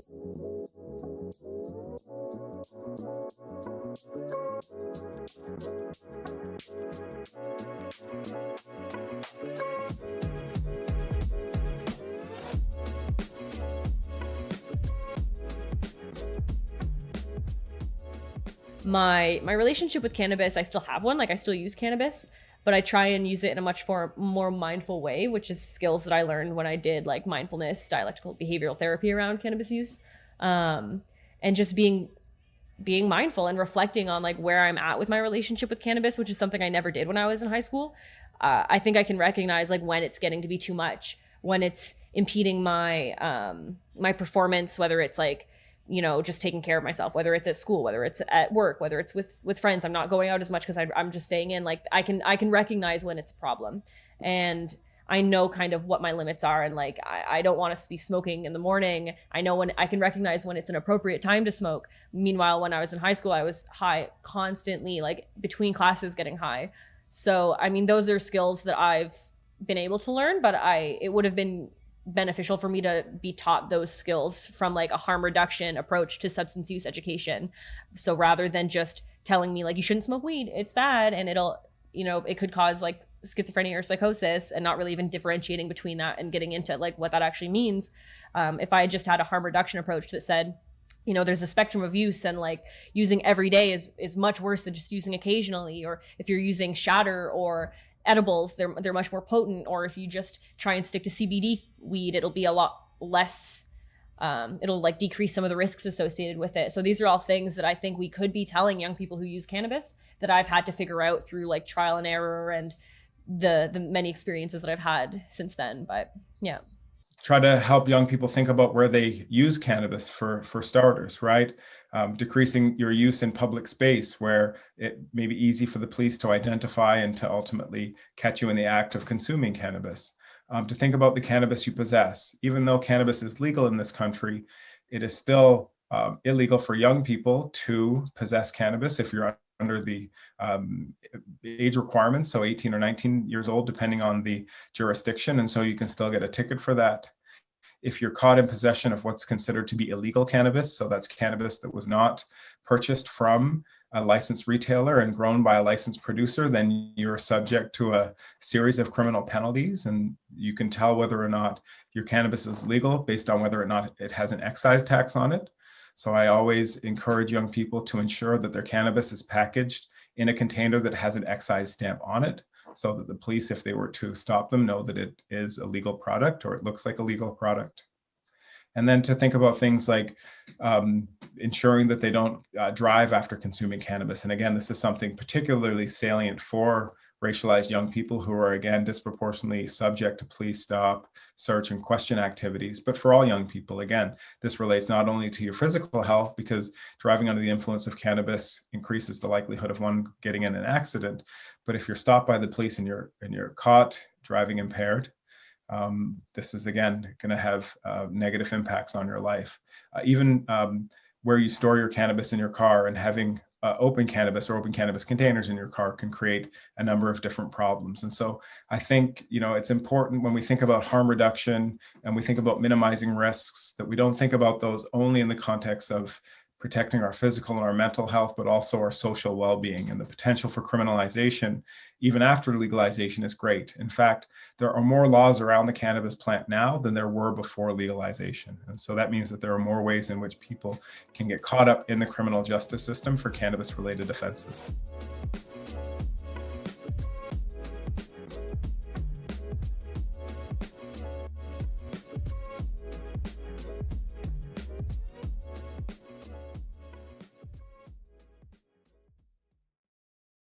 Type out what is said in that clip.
My relationship with cannabis, I still have one. Like I still use cannabis, but I try and use it in a much more mindful way, which is skills that I learned when I did like mindfulness, dialectical behavioral therapy around cannabis use, um, and just being mindful and reflecting on like where I'm at with my relationship with cannabis, which is something I never did when I was in high school. I think I can recognize like when it's getting to be too much, when it's impeding my performance, whether it's like, just taking care of myself, whether it's at school, whether it's at work, whether it's with friends. I'm not going out as much because I'm just staying in. Like I can recognize when it's a problem, and I know kind of what my limits are. And like I don't want to be smoking in the morning. I know when I can recognize when it's an appropriate time to smoke. Meanwhile, when I was in high school, I was high constantly, like between classes getting high. So I mean, those are skills that I've been able to learn, but it would have been beneficial for me to be taught those skills from like a harm reduction approach to substance use education. So rather than just telling me like you shouldn't smoke weed, it's bad and it could cause like schizophrenia or psychosis, and not really even differentiating between that and getting into like what that actually means. If I just had a harm reduction approach that said, there's a spectrum of use, and like using every day is much worse than just using occasionally, or if you're using shatter or edibles, they're much more potent, or if you just try and stick to CBD weed, it'll be a lot less, it'll like decrease some of the risks associated with it. So these are all things that I think we could be telling young people who use cannabis that I've had to figure out through like trial and error and the many experiences that I've had since then. But yeah. Try to help young people think about where they use cannabis for starters, right? Decreasing your use in public space where it may be easy for the police to identify and to ultimately catch you in the act of consuming cannabis. To think about the cannabis you possess. Even though cannabis is legal in this country, it is still illegal for young people to possess cannabis if you're under the age requirements, so 18 or 19 years old, depending on the jurisdiction. And so you can still get a ticket for that. If you're caught in possession of what's considered to be illegal cannabis, so that's cannabis that was not purchased from a licensed retailer and grown by a licensed producer, then you're subject to a series of criminal penalties. And you can tell whether or not your cannabis is legal based on whether or not it has an excise tax on it. So I always encourage young people to ensure that their cannabis is packaged in a container that has an excise stamp on it, so that the police, if they were to stop them, know that it is a legal product or it looks like a legal product. And then to think about things like ensuring that they don't drive after consuming cannabis. And again, this is something particularly salient for racialized young people who are, again, disproportionately subject to police stop, search, and question activities. But for all young people, again, this relates not only to your physical health, because driving under the influence of cannabis increases the likelihood of one getting in an accident. But if you're stopped by the police and you're caught driving impaired, this is, again, going to have negative impacts on your life. Even where you store your cannabis in your car, and having open cannabis or open cannabis containers in your car can create a number of different problems. And so I think, it's important when we think about harm reduction and we think about minimizing risks, that we don't think about those only in the context of protecting our physical and our mental health, but also our social well-being. And the potential for criminalization, even after legalization, is great. In fact, there are more laws around the cannabis plant now than there were before legalization. And so that means that there are more ways in which people can get caught up in the criminal justice system for cannabis-related offenses.